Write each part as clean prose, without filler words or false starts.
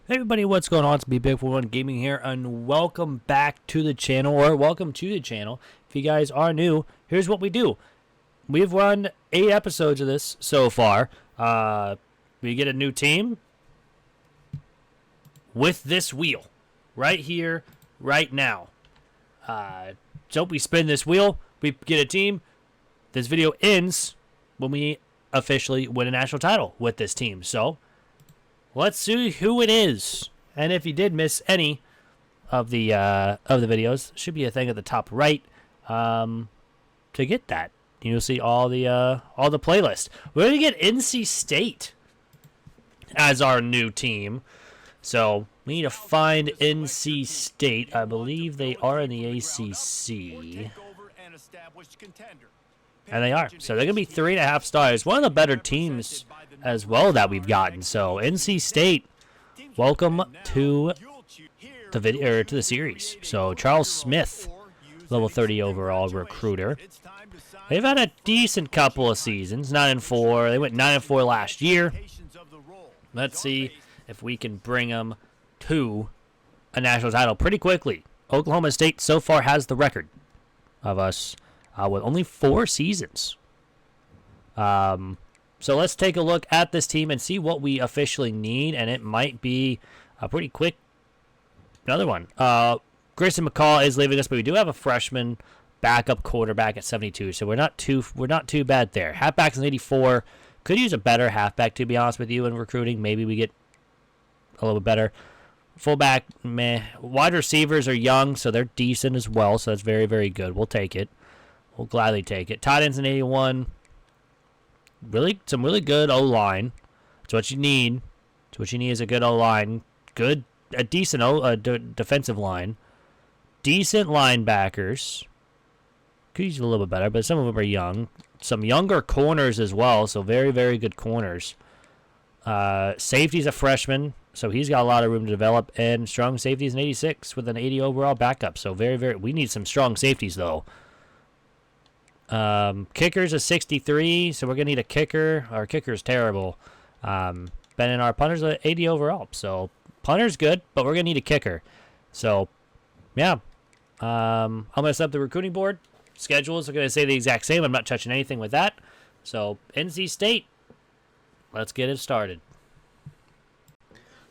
Hey everybody, what's going on? It's me, Big 41 Gaming here, and welcome back to the channel, or welcome to the channel. If you guys are new, here's what we do. We've run 8 episodes of this so far. We get a new team with this wheel right here, right now. So we spin this wheel, we get a team. This video ends when we officially win a national title with this team. So let's see who it is. And if you did miss any of the videos, should be a thing at the top right to get that. You'll see all the playlist. We're gonna get NC State as our new team. So we need to find NC State. I believe they are in the ACC. And they are. So they're going to be 3.5 stars. One of the better teams as well that we've gotten. So NC State, welcome to the video, or to the series. So Charles Smith, level 30 overall recruiter. They've had a decent couple of seasons. 9-4. They went 9-4 last year. Let's see if we can bring them to a national title pretty quickly. Oklahoma State so far has the record of us. With only 4 seasons. So let's take a look at this team and see what we officially need, and it might be a pretty quick another one. Grayson McCall is leaving us, but we do have a freshman backup quarterback at 72, so we're not too bad there. Halfback's an 84. Could use a better halfback, to be honest with you, in recruiting. Maybe we get a little bit better. Fullback, meh. Wide receivers are young, so they're decent as well, so that's very, very good. We'll take it. We'll gladly take it. Tight end's an 81. Some really good O-line. That's what you need. That's what you need is a good O-line. A decent defensive line. Decent linebackers. Could use a little bit better, but some of them are young. Some younger corners as well, so very, very good corners. Safety's a freshman, so he's got a lot of room to develop. And strong safety's an 86 with an 80 overall backup. So very, very. We need some strong safeties though. Kicker's a 63, so we're going to need a kicker. Our kicker's terrible. Ben and our punter's a 80 overall. So punter's good, but we're going to need a kicker. So, yeah. I'm going to set up the recruiting board. Schedules are going to say the exact same. I'm not touching anything with that. So, NC State, let's get it started.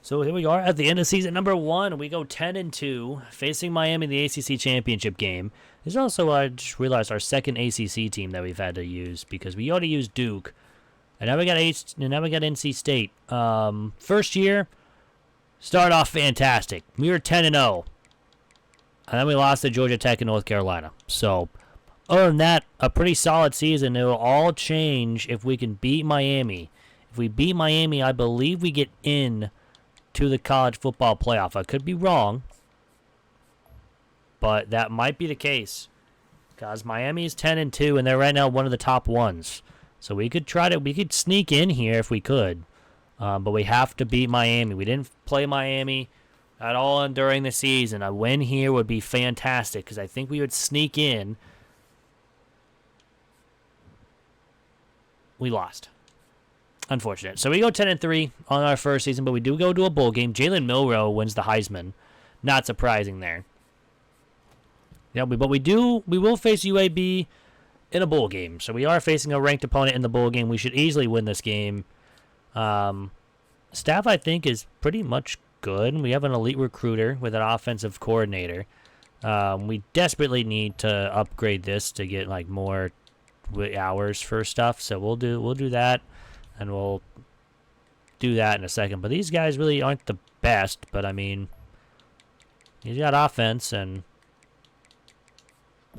So here we are at the end of season number 1. We go 10-2, facing Miami in the ACC championship game. This is also, I just realized, our second ACC team that we've had to use because we already used Duke, and now we got NC State. First year, started off fantastic. We were 10-0, and then we lost to Georgia Tech and North Carolina. So other than that, a pretty solid season. It will all change if we can beat Miami. If we beat Miami, I believe we get in to the college football playoff. I could be wrong, but that might be the case because Miami is 10-2 and they're right now one of the top ones. So we could sneak in here if we could, but we have to beat Miami. We didn't play Miami at all during the season. A win here would be fantastic because I think we would sneak in. We lost. Unfortunate. So we go 10-3 on our first season, but we do go to a bowl game. Jalen Milroe wins the Heisman. Not surprising there. Yeah, but we will face UAB in a bowl game. So we are facing a ranked opponent in the bowl game. We should easily win this game. Staff, I think, is pretty much good. We have an elite recruiter with an offensive coordinator. We desperately need to upgrade this to get like more hours for stuff. So we'll do that. And we'll do that in a second. But these guys really aren't the best. But, I mean, he's got offense, and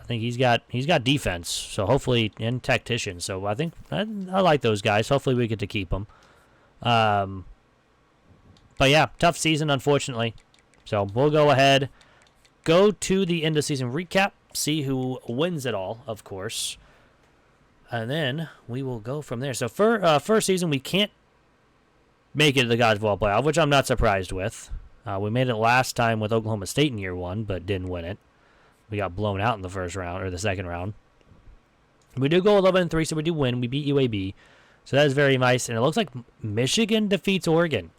I think he's got defense. So, hopefully, and tactician. So, I think I like those guys. Hopefully, we get to keep them. But, yeah, tough season, unfortunately. So, we'll go ahead, go to the end of season recap, see who wins it all, of course. And then we will go from there. So for first season, we can't make it to the College Football Playoff, which I'm not surprised with. We made it last time with Oklahoma State in year 1, but didn't win it. We got blown out in the first round, or the second round. We do go 11-3, so we do win. We beat UAB. So that is very nice. And it looks like Michigan defeats Oregon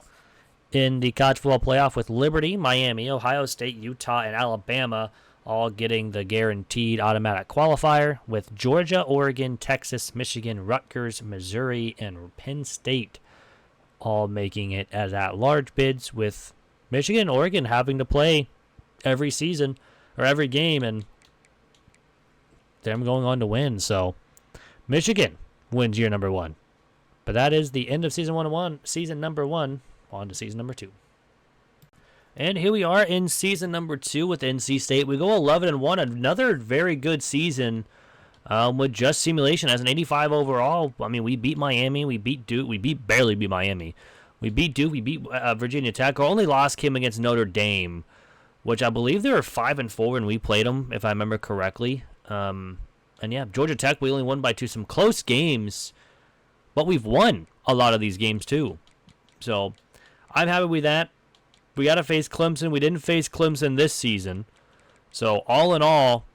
in the college football playoff with Liberty, Miami, Ohio State, Utah, and Alabama all getting the guaranteed automatic qualifier, with Georgia, Oregon, Texas, Michigan, Rutgers, Missouri, and Penn State all making it as at-large bids, with Michigan and Oregon having to play every season or every game, and them going on to win. So Michigan wins year number 1. But that is the end of season number 1. On to season number 2. And here we are in season number 2 with NC State. We go 11-1, another very good season with just simulation as an 85 overall. I mean, we beat Miami, we beat Duke, barely beat Miami. We beat Duke, we beat Virginia Tech. Our only loss came against Notre Dame, which I believe they were 5-4 when we played them, if I remember correctly. And yeah, Georgia Tech, we only won by 2. Some close games, but we've won a lot of these games too. So I'm happy with that. We got to face Clemson. We didn't face Clemson this season. So all in all,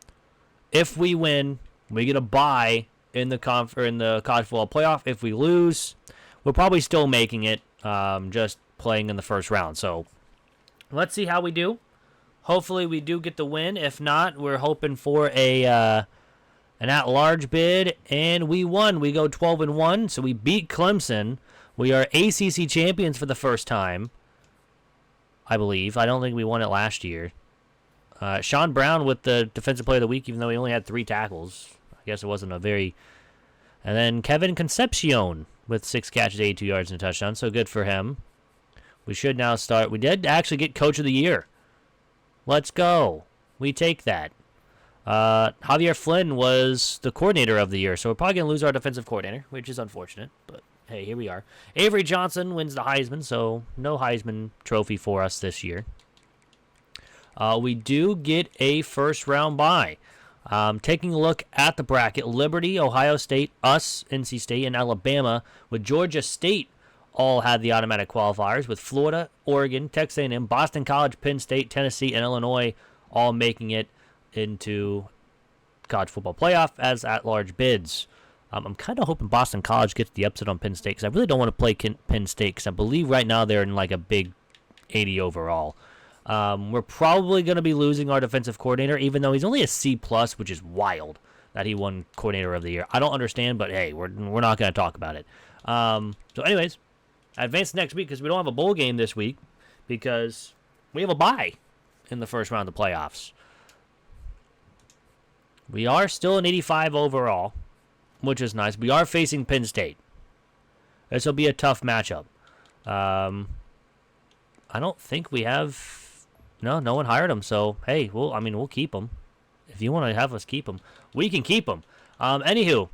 if we win, we get a bye in the college football playoff. If we lose, we're probably still making it, just playing in the first round. So let's see how we do. Hopefully we do get the win. If not, we're hoping for an at-large bid, and we won. We go 12-1, so we beat Clemson. We are ACC champions for the first time, I believe. I don't think we won it last year. Sean Brown with the Defensive Player of the Week, even though he only had 3 tackles. I guess it wasn't a very... And then Kevin Concepcion with 6 catches, 82 yards, and a touchdown, so good for him. We should now start. We did actually get Coach of the Year. Let's go. We take that. Javier Flynn was the Coordinator of the Year, so we're probably going to lose our defensive coordinator, which is unfortunate, but hey, here we are. Avery Johnson wins the Heisman, so no Heisman trophy for us this year. We do get a first-round bye. Taking a look at the bracket, Liberty, Ohio State, us, NC State, and Alabama, with Georgia State all had the automatic qualifiers, with Florida, Oregon, Texas A&M, Boston College, Penn State, Tennessee, and Illinois all making it into college football playoff as at-large bids. I'm kind of hoping Boston College gets the upset on Penn State, because I really don't want to play Penn State, because I believe right now they're in like a big 80 overall. We're probably going to be losing our defensive coordinator, even though he's only a C+, which is wild that he won Coordinator of the Year. I don't understand, but hey, we're not going to talk about it. So anyways, advance next week, because we don't have a bowl game this week, because we have a bye in the first round of the playoffs. We are still an 85 overall, which is nice. We are facing Penn State. This will be a tough matchup. I don't think we have... No one hired him, so, hey, we'll keep him. If you want to have us keep him, we can keep him. Anywho,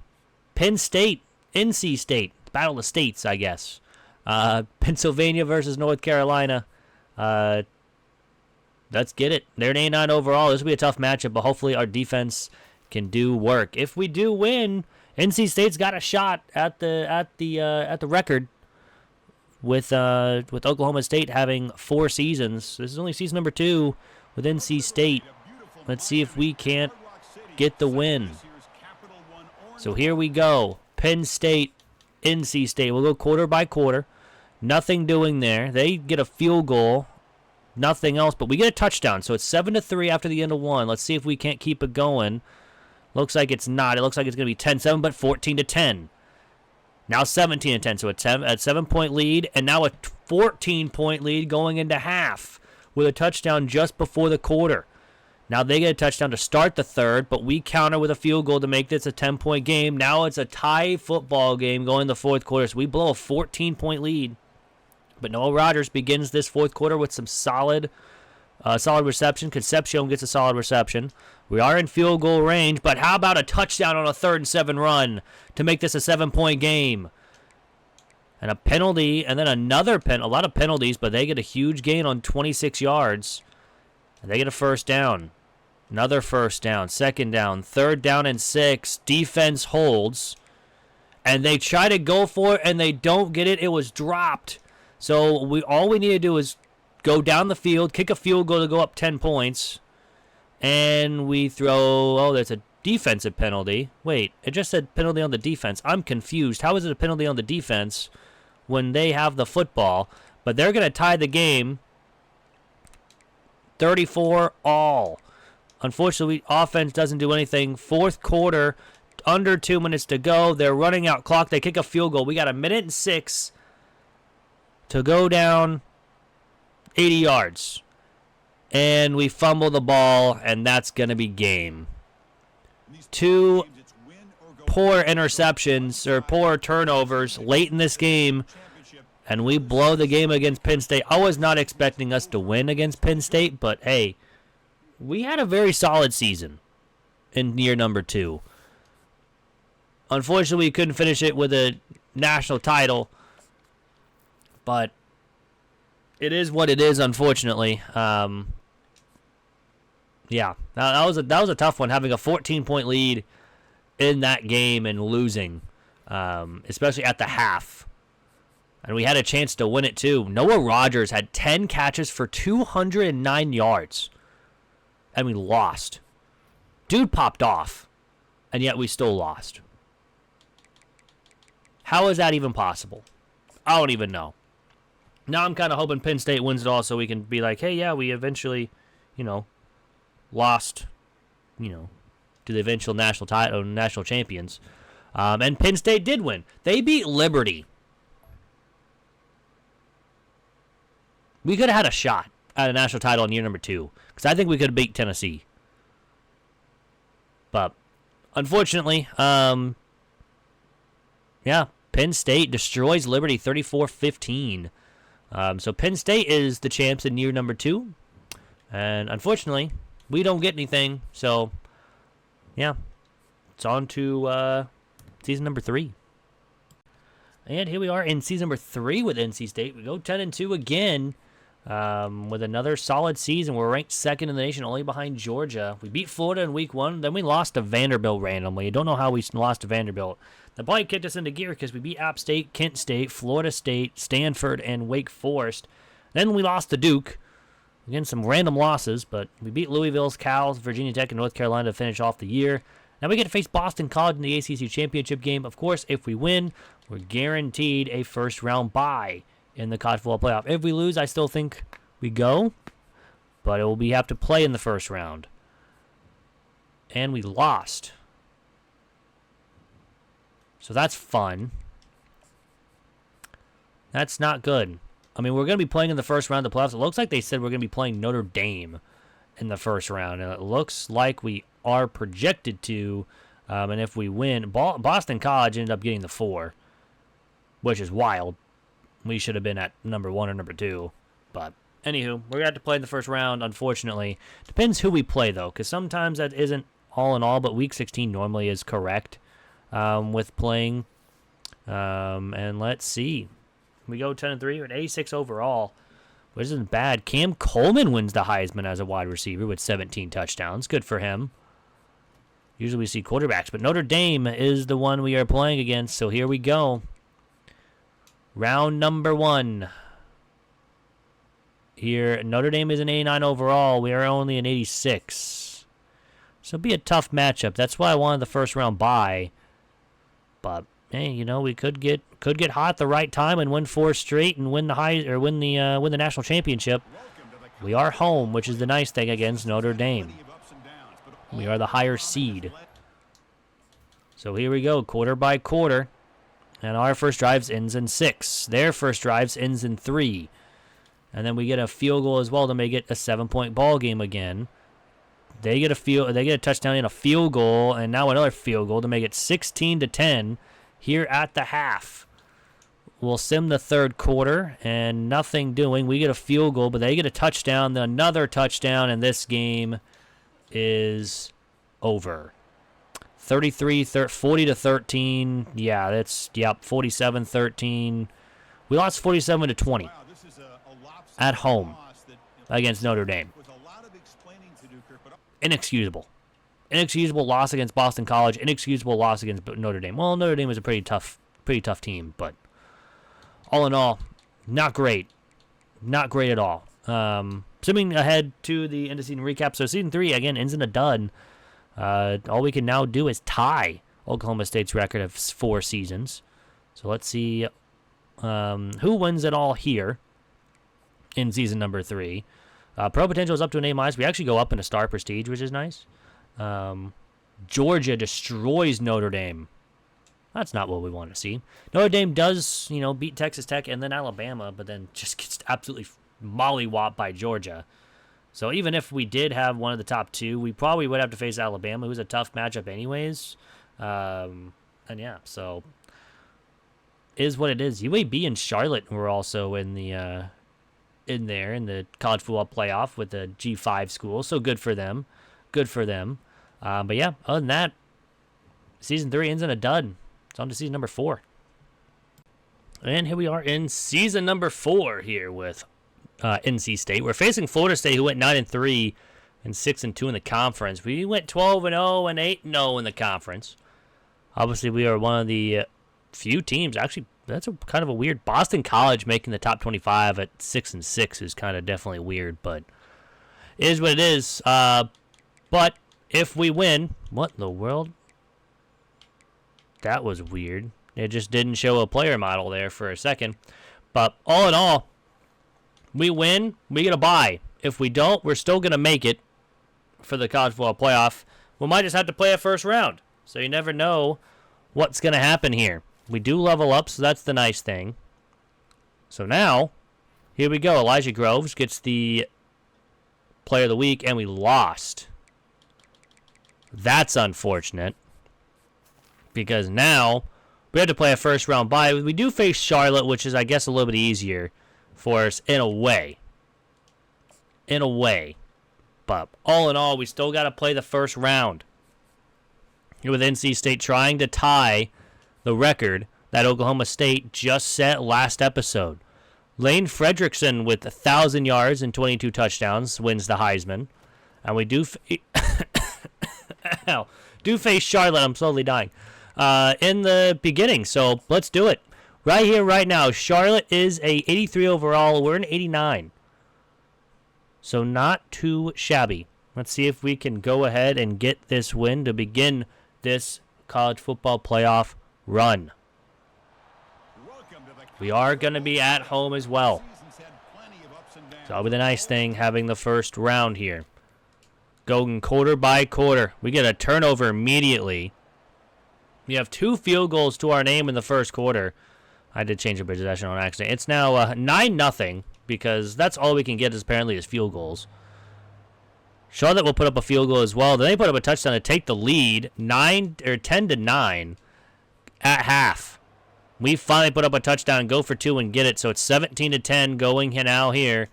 Penn State, NC State, Battle of the States, I guess. Pennsylvania versus North Carolina. Let's get it. They're an 89 overall. This will be a tough matchup, but hopefully our defense can do work. If we do win, NC State's got a shot at the record with Oklahoma State having 4 seasons. This is only season number 2 with NC State. Let's see if we can't get the win. So here we go. Penn State, NC State. We'll go quarter by quarter. Nothing doing there. They get a field goal. Nothing else, but we get a touchdown. So it's 7-3 after the end of 1. Let's see if we can't keep it going. Looks like it's not. It looks like it's going to be 10-7, but 14-10. Now 17-10, so a 7-point lead, and now a 14-point lead going into half with a touchdown just before the quarter. Now they get a touchdown to start the third, but we counter with a field goal to make this a 10-point game. Now it's a tie football game going in the fourth quarter, so we blow a 14-point lead. But Noah Rogers begins this fourth quarter with some solid reception. Concepcion gets a solid reception. We are in field goal range, but how about a touchdown on a 3rd and 7 run to make this a 7-point game? And a penalty, and then another a lot of penalties, but they get a huge gain on 26 yards. And they get a first down. Another first down, 2nd down, 3rd down and 6. Defense holds, and they try to go for it, and they don't get it. It was dropped. So all we need to do is go down the field, kick a field goal to go up 10 points, and we throw, there's a defensive penalty. Wait, it just said penalty on the defense. I'm confused. How is it a penalty on the defense when they have the football? But they're going to tie the game 34 all. Unfortunately, offense doesn't do anything. Fourth quarter, under 2 minutes to go. They're running out clock. They kick a field goal. We got 1:06 to go down 80 yards. And we fumble the ball, and that's going to be game. 2 poor interceptions or poor turnovers late in this game, and we blow the game against Penn State. I was not expecting us to win against Penn State, but hey, we had a very solid season in year number 2. Unfortunately, we couldn't finish it with a national title, but it is what it is, unfortunately. Yeah, that was a tough one, having a 14-point lead in that game and losing, especially at the half. And we had a chance to win it too. Noah Rogers had 10 catches for 209 yards, and we lost. Dude popped off, and yet we still lost. How is that even possible? I don't even know. Now I'm kind of hoping Penn State wins it all so we can be like, hey, yeah, we eventually, lost, to the eventual national title, national champions. And Penn State did win. They beat Liberty. We could have had a shot at a national title in year number 2, because I think we could have beat Tennessee. But unfortunately, Penn State destroys Liberty 34-15. So Penn State is the champs in year number 2. And unfortunately, we don't get anything. So, yeah, it's on to season number 3. And here we are in season number 3 with NC State. We go 10-2 again with another solid season. We're ranked 2nd in the nation, only behind Georgia. We beat Florida in week 1. Then we lost to Vanderbilt randomly. I don't know how we lost to Vanderbilt. That probably kicked us into gear because we beat App State, Kent State, Florida State, Stanford, and Wake Forest. Then we lost to Duke. Again, some random losses, but we beat Louisville's, Cal's, Virginia Tech, and North Carolina to finish off the year. Now we get to face Boston College in the ACC championship game. Of course, if we win, we're guaranteed a first-round bye in the college football playoff. If we lose, I still think we go, but we have to play in the first round. And we lost. So that's fun. That's not good. I mean, we're going to be playing in the first round of the playoffs. It looks like they said we're going to be playing Notre Dame in the first round, and it looks like we are projected to. And if we win, Boston College ended up getting the 4, which is wild. We should have been at number 1 or number 2. But anywho, we're going to have to play in the first round, unfortunately. Depends who we play, though, because sometimes that isn't all in all, but Week 16 normally is correct with playing. And let's see. We go 10-3 with 86 overall, which isn't bad. Cam Coleman wins the Heisman as a wide receiver with 17 touchdowns. Good for him. Usually we see quarterbacks, but Notre Dame is the one we are playing against, so here we go. Round number 1. Here, Notre Dame is an 89 overall. We are only an 86. So it'll be a tough matchup. That's why I wanted the first round bye. But hey, we could get hot at the right time and win 4 straight and win the national championship. We are home, which is the nice thing against Notre Dame. We are the higher seed. So here we go, quarter by quarter. And our first drive ends in 6. Their first drive ends in 3. And then we get a field goal as well to make it a 7-point ball game again. They get a touchdown and a field goal, and now another field goal to make it 16-10 here at the half. We'll sim the third quarter, and nothing doing. We get a field goal, but they get a touchdown, then another touchdown, and this game is over. 40-13. Yeah, 47-13. We lost 47-20 at home against Notre Dame. Inexcusable. Inexcusable loss against Boston College. Inexcusable loss against Notre Dame. Well, Notre Dame was a pretty tough team, but all in all, not great. Not great at all. Zooming ahead to the end of season recap. So season 3, again, ends in a dud. All we can now do is tie Oklahoma State's record of 4 seasons. So let's see who wins it all here. in season number 3. Pro potential is up to an A-. We actually go up in a star prestige, which is nice. Georgia destroys Notre Dame. That's not what we want to see. Notre Dame does, beat Texas Tech and then Alabama, but then just gets absolutely mollywopped by Georgia. So even if we did have one of the top 2, we probably would have to face Alabama, who's a tough matchup anyways. And yeah, so is what it is. UAB and Charlotte were also in the in the college football playoff with the G5 school, so good for them. Good for them. But yeah, other than that, season 3 ends in a dud. It's on to season number 4. And here we are in season number 4 here with NC State. We're facing Florida State, who went 9-3 and 6-2 in the conference. We went 12-0 and 8-0 in the conference. Obviously, we are one of the few teams. Actually, that's kind of a weird. Boston College making the top 25 at 6-6 is kind of definitely weird, but it is what it is. But if we win, what in the world? That was weird. It just didn't show a player model there for a second. But all in all, we win, we get a bye. If we don't, we're still going to make it for the college football playoff. We might just have to play a first round. So you never know what's going to happen here. We do level up, so that's the nice thing. So now, here we go. Elijah Groves gets the player of the week, and we lost. That's unfortunate. Because now we have to play a first round bye. We do face Charlotte, which is, I guess, a little bit easier for us in a way. In a way. But all in all, we still got to play the first round. Here with NC State trying to tie the record that Oklahoma State just set last episode. Lane Fredrickson with 1,000 yards and 22 touchdowns wins the Heisman. And we do face Charlotte. I'm slowly dying. In the beginning, so let's do it. Right here, right now, Charlotte is a 83 overall. We're an 89. So not too shabby. Let's see if we can go ahead and get this win to begin this college football playoff run. We are going to be at home as well. So that'll be the nice thing, having the first round here. Going quarter by quarter. We get a turnover immediately. We have 2 field goals to our name in the first quarter. I did change the possession on accident. It's now 9-0 because that's all we can get apparently is field goals. Charlotte will put up a field goal as well. Then they put up a touchdown to take the lead, 10-9 at half. We finally put up a touchdown, go for 2 and get it. So it's 17-10 going now here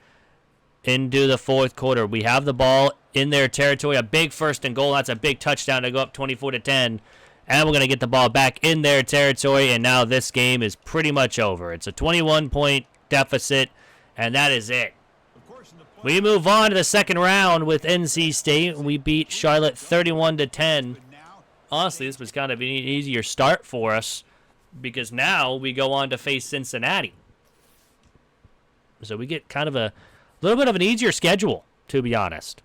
into the fourth quarter. We have the ball in their territory, a big first and goal. That's a big touchdown to go up 24-10. And we're going to get the ball back in their territory, and now this game is pretty much over. It's a 21-point deficit, and that is it. We move on to the second round with NC State. We beat Charlotte 31-10. Honestly, this was kind of an easier start for us because now we go on to face Cincinnati. So we get kind of a little bit of an easier schedule, to be honest.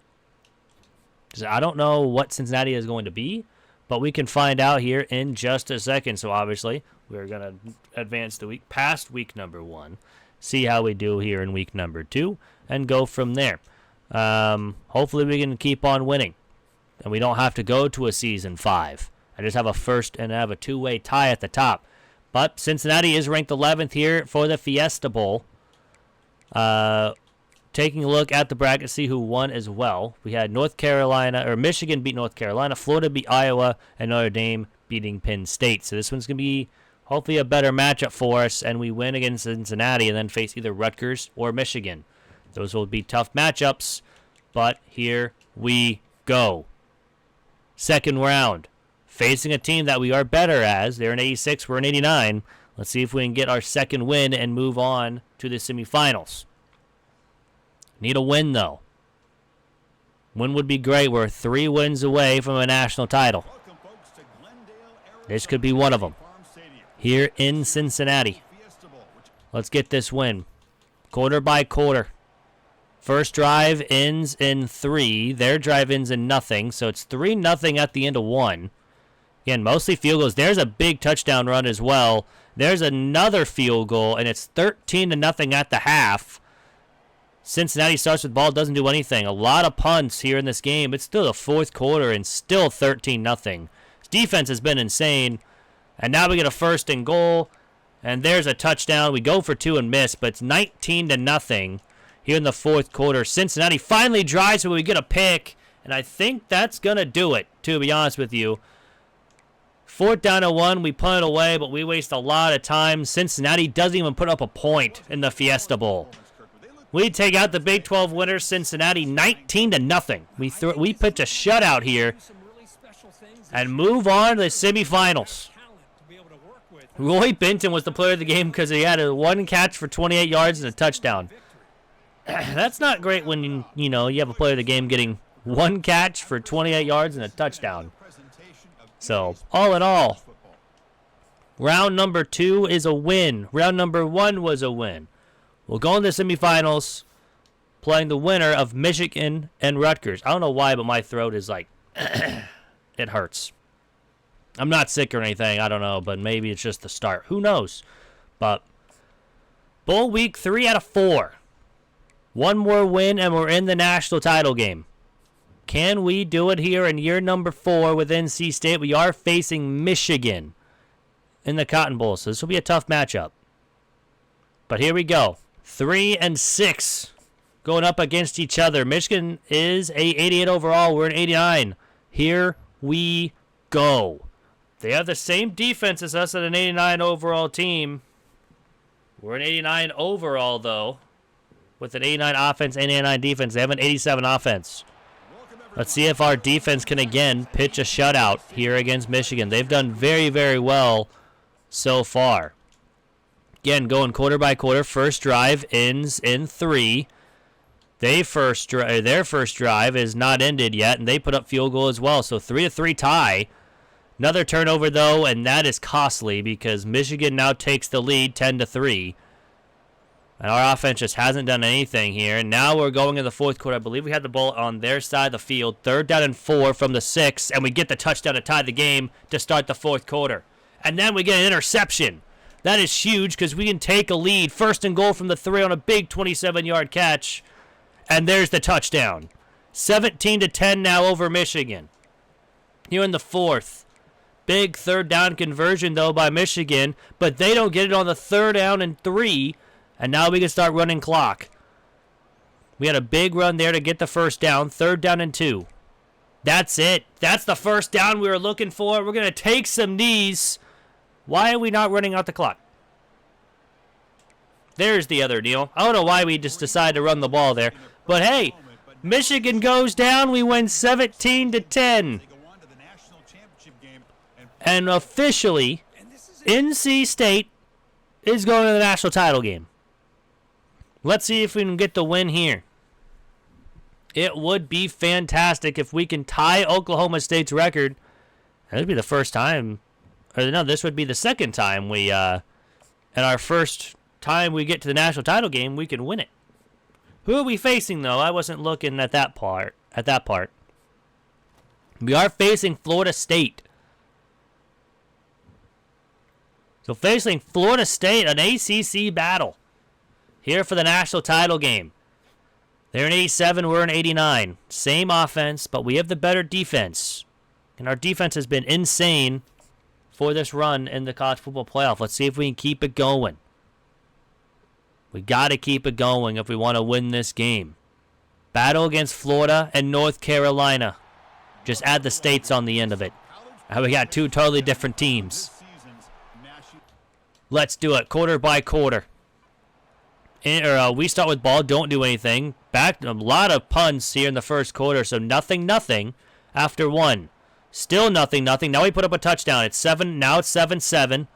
I don't know what Cincinnati is going to be, but we can find out here in just a second. So obviously, we're going to advance the week past week number 1, see how we do here in week number 2, and go from there. Hopefully, we can keep on winning, and we don't have to go to a season 5. I just have a first and have a 2-way tie at the top. But Cincinnati is ranked 11th here for the Fiesta Bowl. Taking a look at the bracket, see who won as well. We had Michigan beat North Carolina, Florida beat Iowa, and Notre Dame beating Penn State. So this one's going to be hopefully a better matchup for us, and we win against Cincinnati and then face either Rutgers or Michigan. Those will be tough matchups, but here we go. Second round, facing a team that we are better as. They're an 86, we're an 89. Let's see if we can get our second win and move on to the semifinals. Need a win, though. Win would be great. We're 3 wins away from a national title. This could be one of them. Here in Cincinnati. Let's get this win. Quarter by quarter. First drive ends in 3. Their drive ends in nothing. So it's 3-0 at the end of 1. Again, mostly field goals. There's a big touchdown run as well. There's another field goal, and it's 13-0 at the half. Cincinnati starts with ball, doesn't do anything. A lot of punts here in this game. It's still the fourth quarter and still 13-0. Defense has been insane. And now we get a 1st and goal. And there's a touchdown. We go for 2 and miss, but it's 19-0 here in the fourth quarter. Cincinnati finally drives, so we get a pick. And I think that's going to do it, to be honest with you. 4th down and 1, we punt it away, but we waste a lot of time. Cincinnati doesn't even put up a point in the Fiesta Bowl. We take out the Big 12 winners, Cincinnati, 19-0. We pitch a shutout here and move on to the semifinals. Roy Benton was the player of the game because he had a 1 catch for 28 yards and a touchdown. That's not great when you have a player of the game getting 1 catch for 28 yards and a touchdown. So, all in all, round number 2 is a win. Round number 1 was a win. We'll go into the semifinals playing the winner of Michigan and Rutgers. I don't know why, but my throat is like, it hurts. I'm not sick or anything. I don't know, but maybe it's just the start. Who knows? But Bowl week 3 out of 4. 1 more win, and we're in the national title game. Can we do it here in year number 4 with NC State? We are facing Michigan in the Cotton Bowl, so this will be a tough matchup. But here we go. 3 and 6 going up against each other. Michigan is a 88 overall. We're an 89. Here we go. They have the same defense as us at an 89 overall team. We're an 89 overall, though, with an 89 offense and 89 defense. They have an 87 offense. Let's see if our defense can again pitch a shutout here against Michigan. They've done very, very well so far. Again, going quarter by quarter. First drive ends in 3. Their first drive is not ended yet, and they put up field goal as well. So 3-3 tie. Another turnover, though, and that is costly because Michigan now takes the lead 10-3. And our offense just hasn't done anything here. And now we're going in the fourth quarter. I believe we had the ball on their side of the field. 3rd down and 4 from the 6, and we get the touchdown to tie the game to start the fourth quarter. And then we get an interception. That is huge because we can take a lead. 1st and goal from the 3 on a big 27-yard catch. And there's the touchdown. 17-10 now over Michigan. Here in the fourth. Big 3rd down conversion, though, by Michigan. But they don't get it on the 3rd down and 3. And now we can start running clock. We had a big run there to get the 1st down. 3rd down and 2. That's it. That's the 1st down we were looking for. We're going to take some knees. Why are we not running out the clock? There's the other deal. I don't know why we just decided to run the ball there. But hey, Michigan goes down. We win 17-10. And officially, NC State is going to the national title game. Let's see if we can get the win here. It would be fantastic if we can tie Oklahoma State's record. That would be the first time. Or no, this would be the second time we, and our first time we get to the national title game, we can win it. Who are we facing, though? I wasn't looking at that part. We are facing Florida State. So facing Florida State, an ACC battle here for the national title game. They're an 87, we're an 89. Same offense, but we have the better defense. And our defense has been insane for this run in the college football playoff. Let's see if we can keep it going. We got to keep it going if we want to win this game. Battle against Florida and North Carolina. Just add the states on the end of it. Now we got 2 totally different teams. Let's do it quarter by quarter. We start with ball, don't do anything. Back a lot of punts here in the first quarter, so nothing after 1. Still nothing. Now we put up a touchdown. It's 7. Now it's 7-7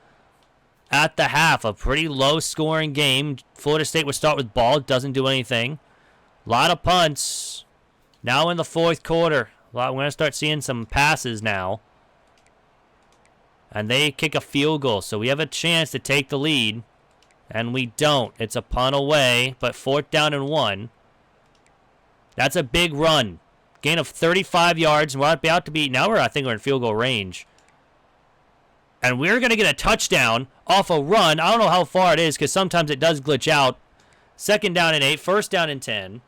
at the half. A pretty low-scoring game. Florida State would start with ball. Doesn't do anything. A lot of punts. Now in the fourth quarter. We're going to start seeing some passes now. And they kick a field goal. So we have a chance to take the lead. And we don't. It's a punt away. But 4th down and 1. That's a big run. Gain of 35 yards, and we're about to be, now I think we're in field goal range. And we're going to get a touchdown off a run. I don't know how far it is because sometimes it does glitch out. Second down and 8. First down and 10.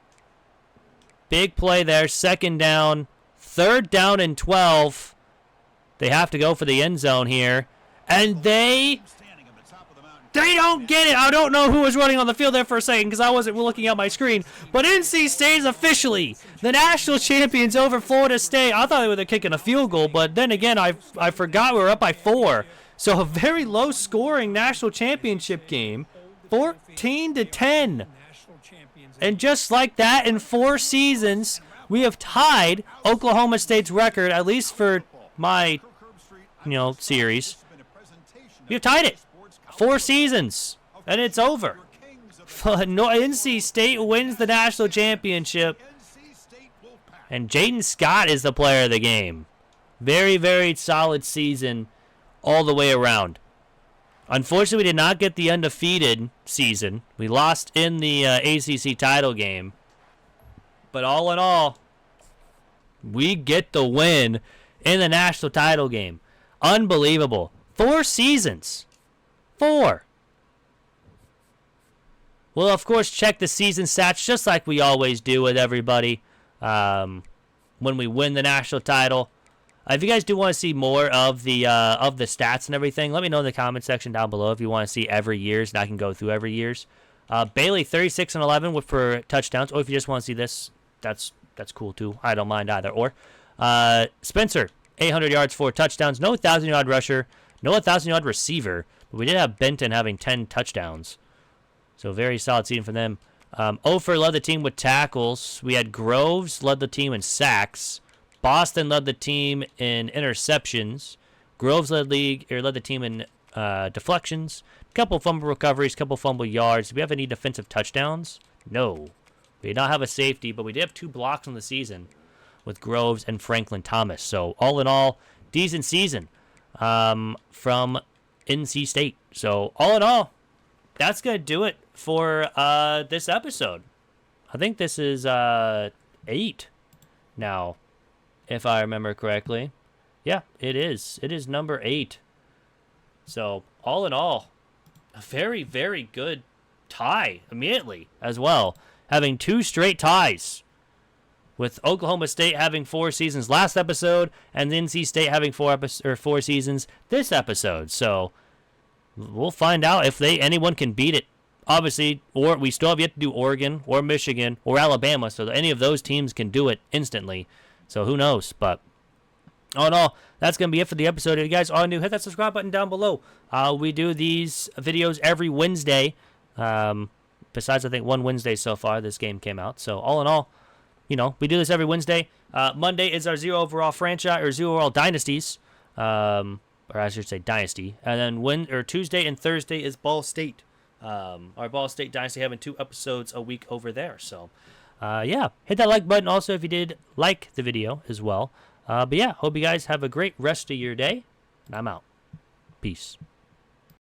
Big play there. Second down. Third down and 12. They have to go for the end zone here. And they don't get it. I don't know who was running on the field there for a second because I wasn't looking at my screen. But NC State is officially the national champions over Florida State. I thought they were kicking a field goal, but then again, I forgot we were up by 4. So a very low-scoring national championship game, 14-10. And just like that, in 4 seasons, we have tied Oklahoma State's record, at least for my, series. We have tied it. 4 seasons, and it's over. NC State wins the national championship, and Jaden Scott is the player of the game. Very, very solid season all the way around. Unfortunately, we did not get the undefeated season. We lost in the ACC title game. But all in all, we get the win in the national title game. Unbelievable. 4 seasons. 4. We'll, of course, check the season stats just like we always do with everybody when we win the national title. If you guys do want to see more of the stats and everything, let me know in the comment section down below if you want to see every year's, and I can go through every year's. Bailey, 36 and 11 for touchdowns. Or if you just want to see this, that's cool too. I don't mind either. Or Spencer, 800 yards, 4 touchdowns. No 1,000-yard rusher. No 1,000-yard receiver. But we did have Benton having 10 touchdowns. So very solid season for them. Ofer led the team with tackles. We had Groves led the team in sacks. Boston led the team in interceptions. Groves led the team in deflections. Couple fumble recoveries, couple fumble yards. Do we have any defensive touchdowns? No. We did not have a safety, but we did have 2 blocks on the season with Groves and Franklin Thomas. So all in all, decent season from NC State. So all in all, that's going to do it for this episode. I think this is 8 now, if I remember correctly. Yeah, it is. It is number 8. So all in all, a very, very good tie immediately as well. Having 2 straight ties, with Oklahoma State having 4 seasons last episode and NC State having 4 seasons this episode. So we'll find out if anyone can beat it. Obviously, or we still have yet to do Oregon or Michigan or Alabama, so any of those teams can do it instantly. So who knows? But all in all, that's going to be it for the episode. If you guys are new, hit that subscribe button down below. We do these videos every Wednesday. Besides, I think, one Wednesday so far, this game came out. So all in all, we do this every Wednesday. Monday is our 0 overall franchise, or 0 overall dynasties. Or I should say dynasty. And then Tuesday and Thursday is Ball State. Our Ball State Dynasty having 2 episodes a week over there. So, yeah, hit that like button also if you did like the video as well. But yeah, hope you guys have a great rest of your day. And I'm out. Peace.